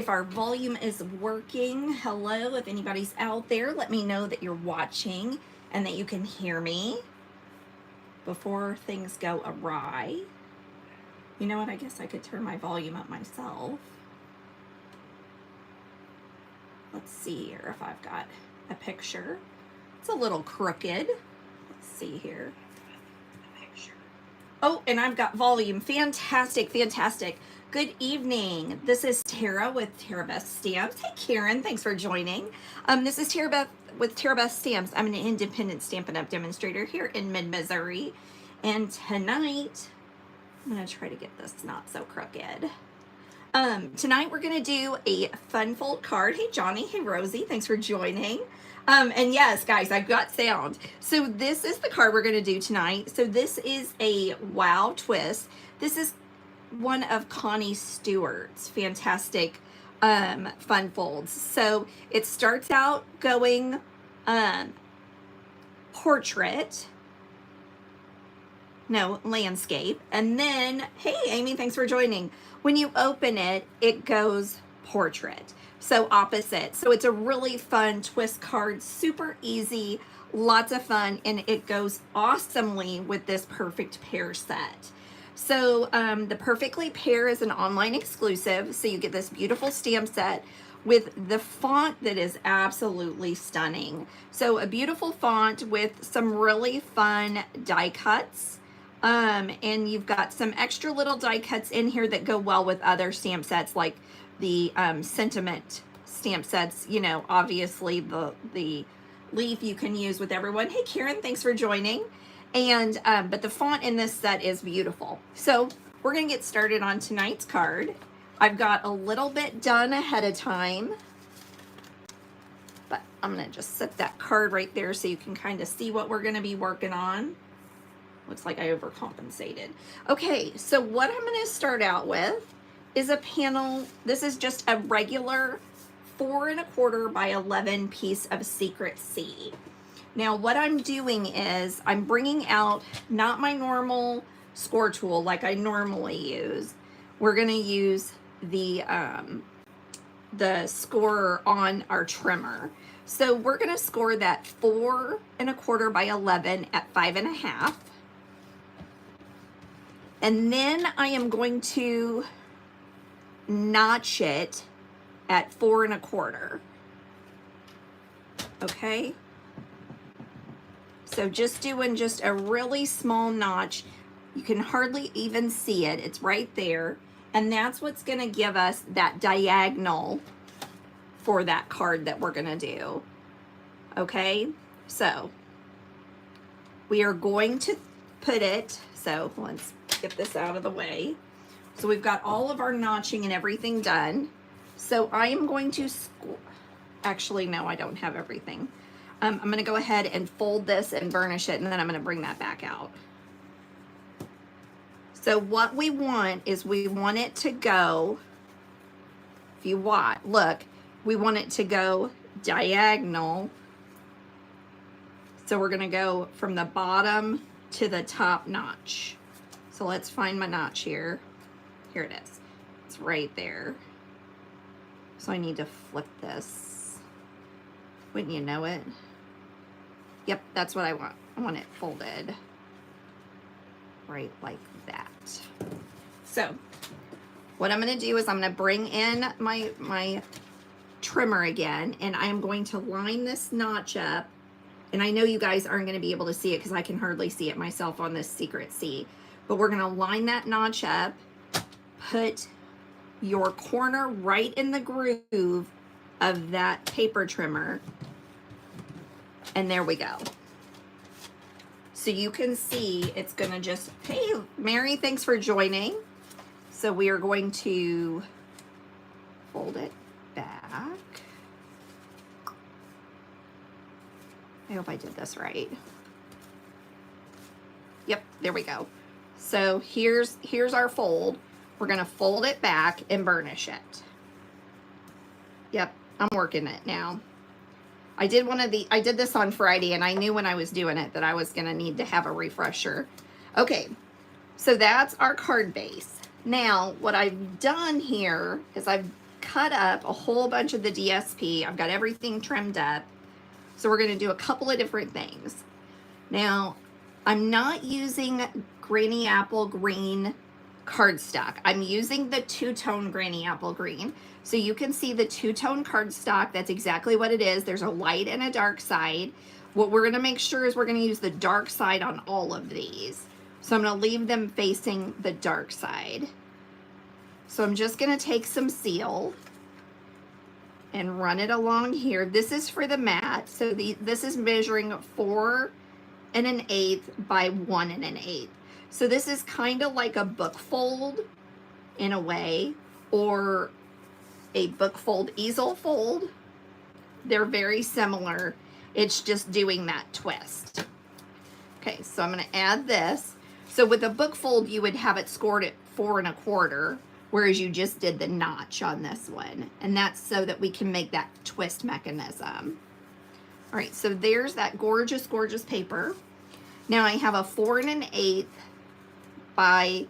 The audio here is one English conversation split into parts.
if our volume is working. Hello, if anybody's out there, let me know that you're watching and that you can hear me before things go awry. You know what, I guess I could turn my volume up myself. Let's see here if I've got a picture. It's a little crooked. Let's see here. Oh, and I've got volume. Fantastic, fantastic. Good evening. This is Tara with Tara Beth Stamps. Hey, Karen, thanks for joining. This is Tara Beth with Tara Beth Stamps. I'm an independent Stampin' Up! Demonstrator here in mid-Missouri. And tonight, I'm going to try to get this not so crooked. Tonight we're going to do a fun fold card. Hey, Johnny. Hey, Rosie. Thanks for joining. And yes, guys, I've got sound. So this is the card we're going to do tonight. So this is a wow twist. This is one of Connie Stewart's fantastic fun folds. So it starts out going landscape. And then, hey, Amy, thanks for joining. When you open it, it goes portrait. So opposite. So it's a really fun twist card, super easy, lots of fun, and it goes awesomely with this Perfect Pear set. So the Perfectly Pear is an online exclusive, so you get this beautiful stamp set with the font that is absolutely stunning. So a beautiful font with some really fun die cuts. And you've got some extra little die cuts in here that go well with other stamp sets, like the sentiment stamp sets. You know, obviously the leaf you can use with everyone. Hey, Karen, thanks for joining. And but the font in this set is beautiful. So we're gonna get started on tonight's card. I've got a little bit done ahead of time, but I'm gonna just set that card right there so you can kind of see what we're gonna be working on. Looks like I overcompensated. Okay, so what I'm gonna start out with is a panel. This is just a regular 4 1/4 by 11 piece of Secret C. Now what I'm doing is I'm bringing out not my normal score tool like I normally use. We're gonna use the scorer on our trimmer. So we're gonna score that 4 1/4 by 11 at 5 1/2. And then I am going to notch it at 4 1/4. Okay. So just doing just a really small notch. You can hardly even see it. It's right there. And that's what's going to give us that diagonal for that card that we're going to do. Okay. So we are going to put it. So let's get this out of the way. So we've got all of our notching and everything done. So I am going to, actually, no, I don't have everything. I'm going to go ahead and fold this and burnish it, and then I'm going to bring that back out. So what we want is we want it to go, if you want, look, we want it to go diagonal. So we're going to go from the bottom to the top notch. So let's find my notch here. Here it is. It's right there. So I need to flip this. Wouldn't you know it? Yep, that's what I want. I want it folded right like that. So what I'm going to do is I'm going to bring in my trimmer again, and I am going to line this notch up. And I know you guys aren't going to be able to see it because I can hardly see it myself on this Secret C. But we're going to line that notch up, put your corner right in the groove of that paper trimmer, and there we go. So you can see it's going to just, hey, Mary, thanks for joining. So we are going to fold it back. I hope I did this right. Yep, there we go. So here's our fold. We're going to fold it back and burnish it. Yep, I'm working it now. I did this on Friday, and I knew when I was doing it that I was going to need to have a refresher. Okay, so that's our card base. Now, what I've done here is I've cut up a whole bunch of the DSP. I've got everything trimmed up. So we're going to do a couple of different things. Now, I'm not using Granny Apple Green cardstock. I'm using the two-tone Granny Apple Green. So you can see the two-tone cardstock. That's exactly what it is. There's a light and a dark side. What we're going to make sure is we're going to use the dark side on all of these. So I'm going to leave them facing the dark side. So I'm just going to take some seal and run it along here. This is for the mat. So this is measuring 4 1/8 by 1 1/8. So this is kind of like a book fold in a way, or a book fold easel fold. They're very similar. It's just doing that twist. Okay, so I'm going to add this. So with a book fold, you would have it scored at 4 1/4, whereas you just did the notch on this one. And that's so that we can make that twist mechanism. All right, so there's that gorgeous, gorgeous paper. Now I have a 4 1/8 by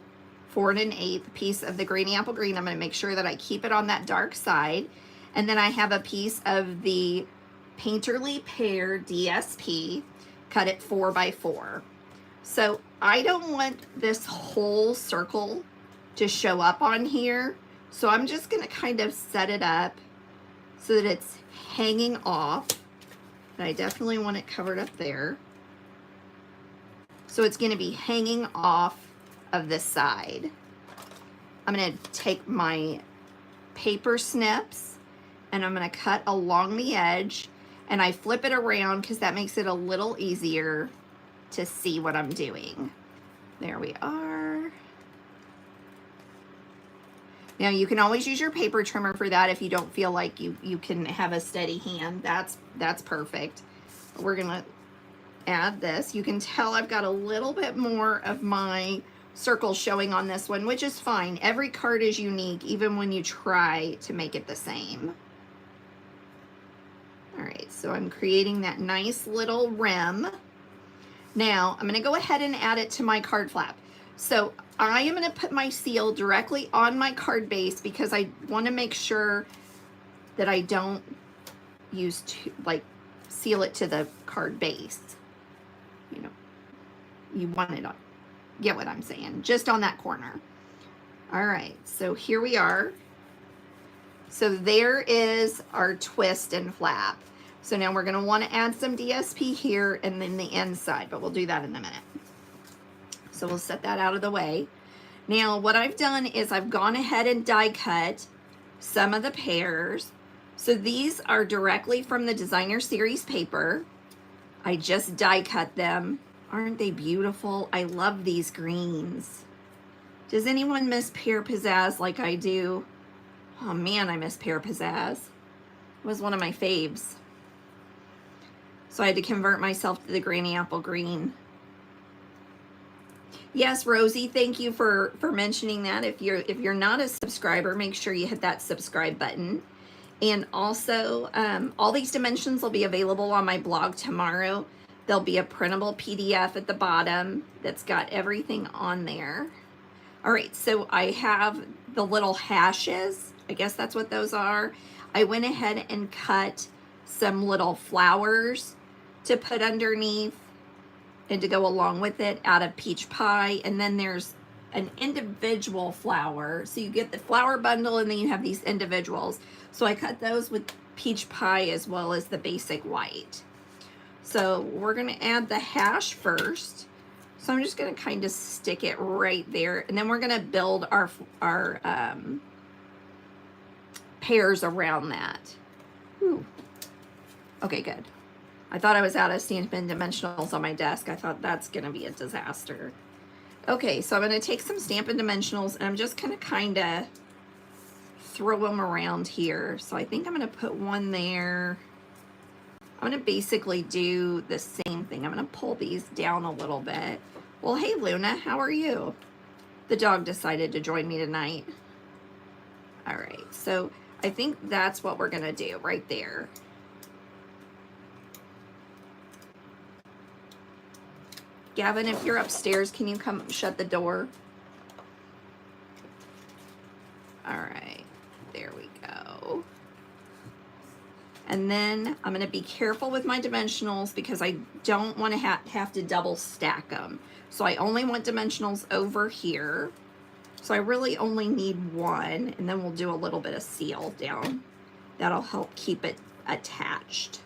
4 1/8 piece of the Granny Apple Green. I'm going to make sure that I keep it on that dark side. And then I have a piece of the Painterly Pear DSP, cut it 4 by 4. So I don't want this whole circle to show up on here. So I'm just going to kind of set it up so that it's hanging off. And I definitely want it covered up there. So it's going to be hanging off of this side. I'm going to take my paper snips and I'm going to cut along the edge, and I flip it around because that makes it a little easier to see what I'm doing. There we are. Now you can always use your paper trimmer for that if you don't feel like you can have a steady hand. That's perfect. We're gonna add this. You can tell I've got a little bit more of my circle showing on this one, which is fine. Every card is unique, even when you try to make it the same. All right, so I'm creating that nice little rim. Now I'm gonna go ahead and add it to my card flap. So I am gonna put my seal directly on my card base because I wanna make sure that I don't use seal it to the card base. You know, you want it on, get what I'm saying, just on that corner. All right, so here we are. So there is our twist and flap. So now we're gonna wanna add some DSP here and then the inside, but we'll do that in a minute. So we'll set that out of the way. Now what I've done is I've gone ahead and die cut some of the pears. So these are directly from the Designer Series paper. I just die cut them. Aren't they beautiful? I love these greens. Does anyone miss Pear Pizzazz like I do? Oh man, I miss Pear Pizzazz. It was one of my faves. So I had to convert myself to the Granny Apple Green. Yes, Rosie, thank you for mentioning that. If you're not a subscriber, make sure you hit that subscribe button. And also, all these dimensions will be available on my blog tomorrow. There'll be a printable PDF at the bottom that's got everything on there. All right, so I have the little hashes. I guess that's what those are. I went ahead and cut some little flowers to put underneath and to go along with it out of peach pie. And then there's an individual flower. So you get the flower bundle and then you have these individuals. So I cut those with peach pie as well as the basic white. So we're gonna add the hash first. So I'm just gonna kind of stick it right there. And then we're gonna build our pears around that. Ooh. Okay, good. I thought I was out of Stampin Dimensionals on my desk. I thought that's gonna be a disaster. Okay, so I'm gonna take some Stampin Dimensionals and I'm just gonna kinda throw them around here. So I think I'm gonna put one there. I'm gonna basically do the same thing. I'm gonna pull these down a little bit. Well, hey Luna, how are you? The dog decided to join me tonight. All right, so I think that's what we're gonna do right there. Gavin, if you're upstairs, can you come shut the door? All right, there we go. And then I'm going to be careful with my dimensionals because I don't want to have to double stack them. So I only want dimensionals over here. So I really only need one, and then we'll do a little bit of seal down. That'll help keep it attached.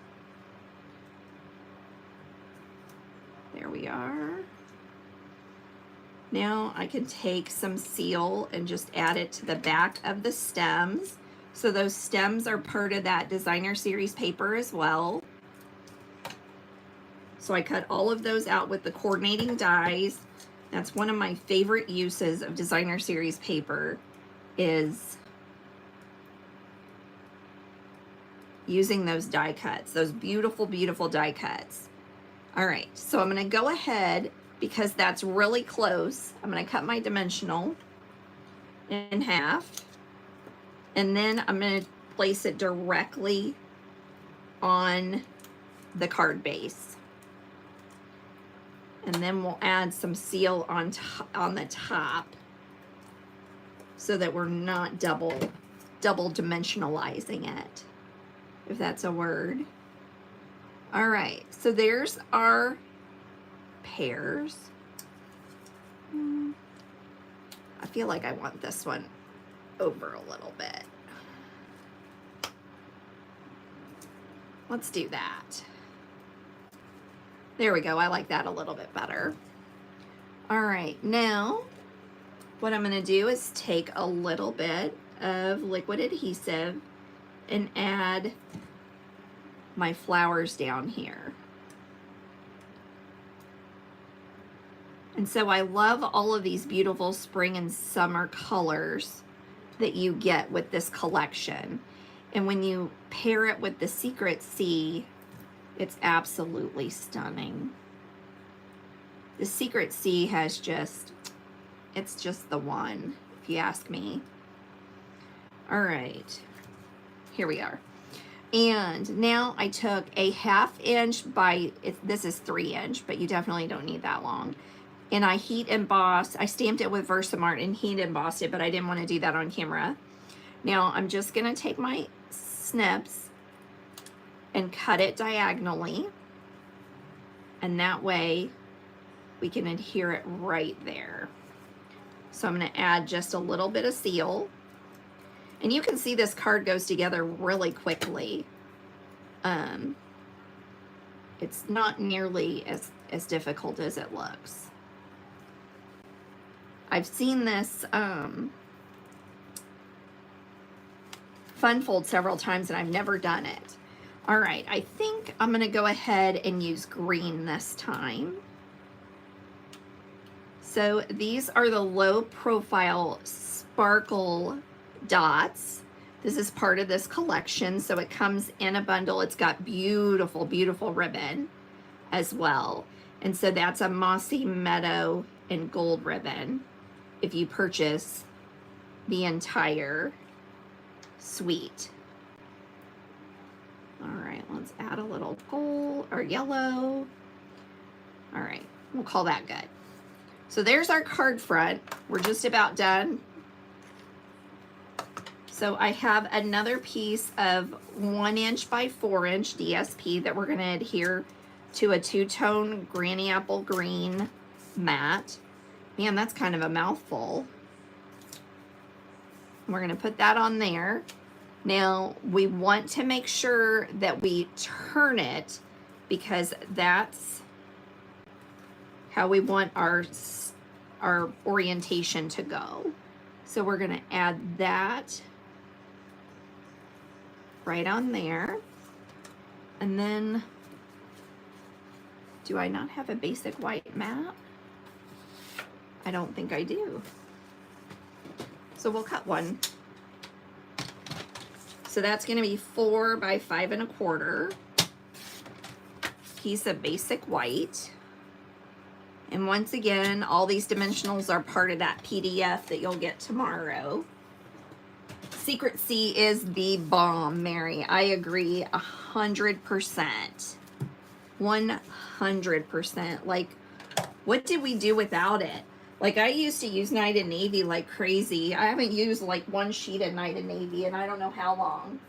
There we are. Now I can take some seal and just add it to the back of the stems. So those stems are part of that designer series paper as well. So I cut all of those out with the coordinating dies. That's one of my favorite uses of designer series paper, is using those die cuts, those beautiful, beautiful die cuts. All right, so I'm gonna go ahead, because that's really close, I'm gonna cut my dimensional in half, and then I'm gonna place it directly on the card base. And then we'll add some seal on the top so that we're not double dimensionalizing it, if that's a word. All right, so there's our pears. I feel like I want this one over a little bit. Let's do that. There we go. I like that a little bit better. All right, now what I'm going to do is take a little bit of liquid adhesive and add my flowers down here. And so I love all of these beautiful spring and summer colors that you get with this collection. And when you pair it with the Secret Sea, it's absolutely stunning. The Secret Sea has it's just the one, if you ask me. All right, here we are. And now I took a 1/2 inch by, this is 3 inch, but you definitely don't need that long. And I heat embossed, I stamped it with Versamart and heat embossed it, but I didn't want to do that on camera. Now I'm just gonna take my snips and cut it diagonally, and that way we can adhere it right there. So I'm going to add just a little bit of seal, and you can see this card goes together really quickly. It's not nearly as difficult as it looks. I've seen this fun fold several times and I've never done it. All right, I think I'm gonna go ahead and use green this time. So these are the low profile sparkle dots. This is part of this collection, so it comes in a bundle. It's got beautiful, beautiful ribbon as well. And so that's a mossy meadow and gold ribbon if you purchase the entire suite. All right, let's add a little gold or yellow. All right, we'll call that good. So there's our card front. We're just about done. So I have another piece of 1 inch by 4 inch DSP that we're gonna adhere to a two-tone granny apple green mat. Man, that's kind of a mouthful. We're gonna put that on there. Now, we want to make sure that we turn it because that's how we want our orientation to go. So we're gonna add that right on there. And then, do I not have a basic white mat? I don't think I do. So we'll cut one. So that's gonna be 4 by 5 1/4 piece of basic white. And once again, all these dimensionals are part of that PDF that you'll get tomorrow. Secret Sea is the bomb, Mary. I agree 100%. 100%. Like, what did we do without it? Like, I used to use Night and Navy like crazy. I haven't used like one sheet of Night and Navy and I don't know how long.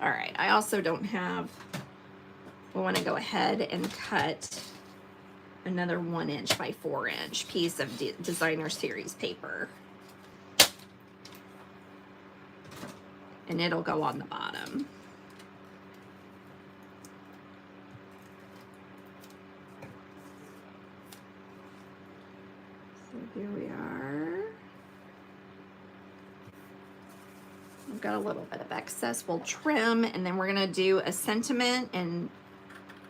All right, I also don't have, I want to go ahead and cut another 1 inch by 4 inch piece of designer series paper. And it'll go on the bottom. So here we are. I've got a little bit of excess. We'll trim, and then we're gonna do a sentiment and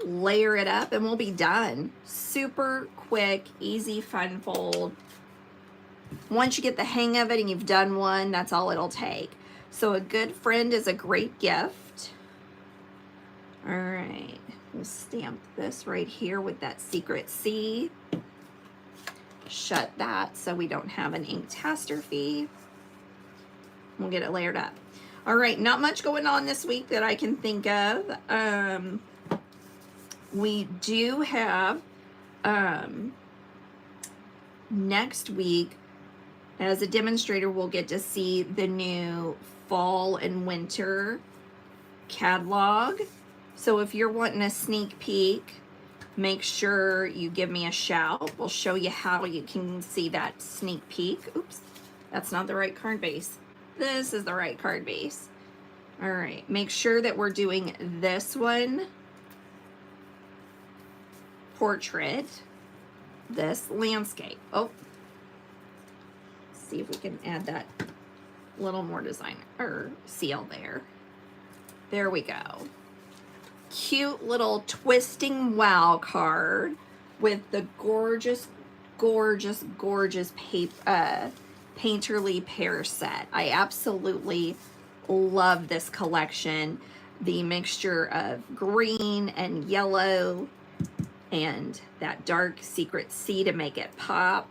layer it up, and we'll be done. Super quick, easy, fun fold. Once you get the hang of it and you've done one, that's all it'll take. So a good friend is a great gift. All right, we'll stamp this right here with that secret C. Shut that so we don't have an inktastrophie. We'll get it layered up. All right, not much going on this week that I can think of. We do have next week, as a demonstrator, we'll get to see the new fall and winter catalog. So if you're wanting a sneak peek, make sure you give me a shout. We'll show you how you can see that sneak peek. Oops, that's not the right card base. This is the right card base. All right, make sure that we're doing this one, portrait, this landscape. Oh, see if we can add that little more design or seal there. There we go. Cute little twisting wow card with the gorgeous, gorgeous, gorgeous painterly pear set. I absolutely love this collection. The mixture of green and yellow and that dark secret C to make it pop.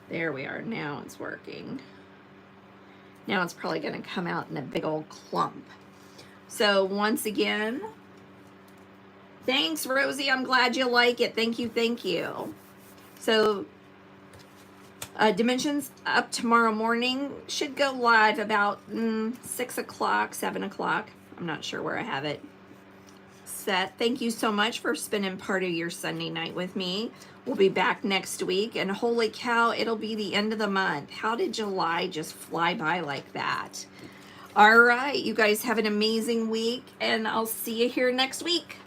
There we are. Now it's working. Now it's probably going to come out in a big old clump. So once again, thanks, Rosie. I'm glad you like it. Thank you. Thank you. So Dimensions up tomorrow morning. Should go live about 6 o'clock, 7 o'clock. I'm not sure where I have it set. Thank you so much for spending part of your Sunday night with me. We'll be back next week, and holy cow, it'll be the end of the month. How did July just fly by like that? All right, you guys have an amazing week, and I'll see you here next week.